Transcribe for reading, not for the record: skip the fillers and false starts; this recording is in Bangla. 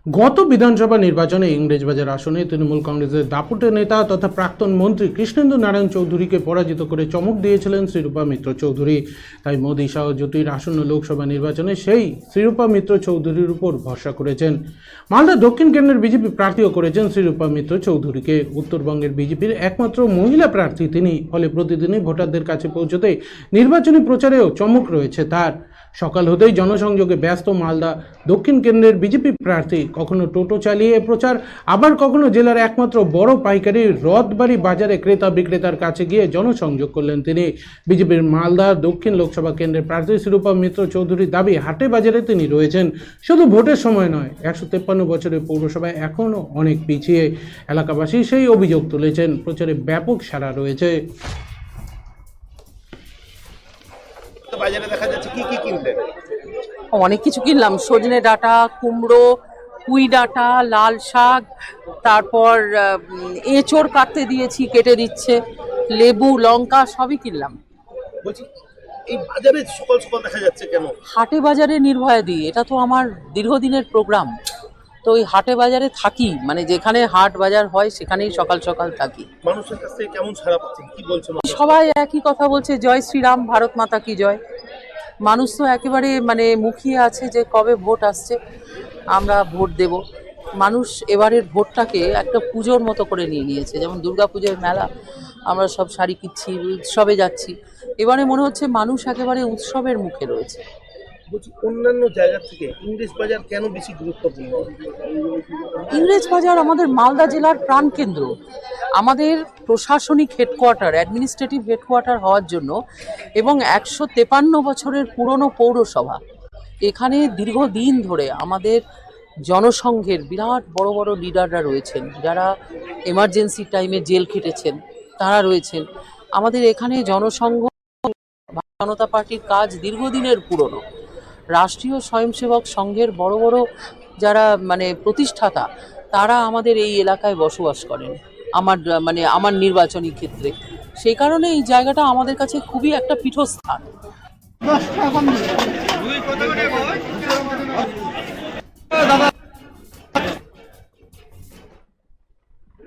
গত বিধানসভা নির্বাচনে ইংরেজবাজার আসনে তৃণমূল কংগ্রেসের দাপুটে নেতা তথা প্রাক্তন মন্ত্রী কৃষ্ণেন্দু নারায়ণ চৌধুরীকে পরাজিত করে চমক দিয়েছিলেন শ্রীরূপা মিত্র চৌধুরী। তাই মোদী শাহ জোটীর আসন্ন লোকসভা নির্বাচনে সেই শ্রীরূপা মিত্র চৌধুরীর উপর ভরসা করেছেন। মালদা দক্ষিণ কেন্দ্রের বিজেপি প্রার্থীও করেছেন শ্রীরূপা মিত্র চৌধুরীকে। উত্তরবঙ্গের বিজেপির একমাত্র মহিলা প্রার্থী তিনি, ফলে প্রতিদিনই ভোটারদের কাছে পৌঁছতে নির্বাচনী প্রচারেও চমক রয়েছে তার। সকাল হতেই জনসংযোগে ব্যস্ত মালদা দক্ষিণ কেন্দ্রের বিজেপি প্রার্থী। কখনো টোটো চালিয়ে প্রচার, আবার কখনো জেলার একমাত্র বড় পাইকারি রথবাড়ি বাজারে ক্রেতা বিক্রেতার কাছে গিয়ে জনসংযোগ করলেন তিনি। বিজেপির মালদা দক্ষিণ লোকসভা কেন্দ্রের প্রার্থী শ্রীরূপা মিত্র চৌধুরীর দাবি, হাটে বাজারে তিনি রয়েছেন। শুধু ভোটের সময় নয়, 153 বছরের পৌরসভায় এখনও অনেক পিছিয়ে। এলাকাবাসী সেই অভিযোগ তুলেছেন। প্রচারে ব্যাপক সাড়া রয়েছে। বাজারে দেখা যাচ্ছে কি কি কিনলেন? অনেক কিছু কিনলাম, সজনে ডাঁটা, কুমড়ো, পুঁই ডাঁটা, লাল শাক, তারপর এঁচোড় কাটতে দিয়েছি, কেটে দিচ্ছে, লেবু, লঙ্কা সবই কিনলাম। বলছি এই বাজারে সকাল সকাল দেখা যাচ্ছে কেন? হাটে বাজারে নির্ভয়া দিই, এটা তো আমার দীর্ঘদিনের প্রোগ্রাম। তো ওই হাটে বাজারে থাকি, মানে যেখানে হাট বাজার হয় সেখানেই সকাল সকাল থাকি। মানুষের কাছ থেকে কেমন সাড়া পাচ্ছেন, কি বলছেন? সবাই একই কথা বলছে, জয় শ্রীরাম, ভারত মাতা কি জয়। মানুষ তো একেবারে মানে মুখিয়ে আছে যে কবে ভোট আসছে, আমরা ভোট দেব। মানুষ এবারের ভোটটাকে একটা পুজোর মতো করে নিয়ে নিয়েছে। যেমন দুর্গাপুজোর মেলা, আমরা সব শাড়ি কিনছি, উৎসবে যাচ্ছি। এবারে মনে হচ্ছে মানুষ একেবারে উৎসবের মুখে রয়েছে। বলছি অন্যান্য জায়গা থেকে ইংরেজ বাজার কেন বেশি গুরুত্বপূর্ণ? ইংরেজ বাজার আমাদের মালদা জেলার প্রাণকেন্দ্র, আমাদের প্রশাসনিক হেডকোয়ার্টার, অ্যাডমিনিস্ট্রেটিভ হেডকোয়ার্টার হওয়ার জন্য, এবং 153 বছরের পুরনো পৌরসভা। এখানে দীর্ঘদিন ধরে আমাদের জনসংঘের বিরাট বড় বড় লিডাররা রয়েছেন, যারা এমার্জেন্সি টাইমে জেল খেটেছেন, তারা রয়েছেন। আমাদের এখানে জনসংঘ, জনতা পার্টির কাজ দীর্ঘদিনের পুরনো। রাষ্ট্রীয় স্বয়ংসেবক সংঘের বড় বড় যারা মানে প্রতিষ্ঠাতা, তারা আমাদের এই এলাকায় বসবাস করেন, আমার নির্বাচনী ক্ষেত্রে। সেই কারণে এই জায়গাটা আমাদের কাছে খুবই একটা পীঠস্থান।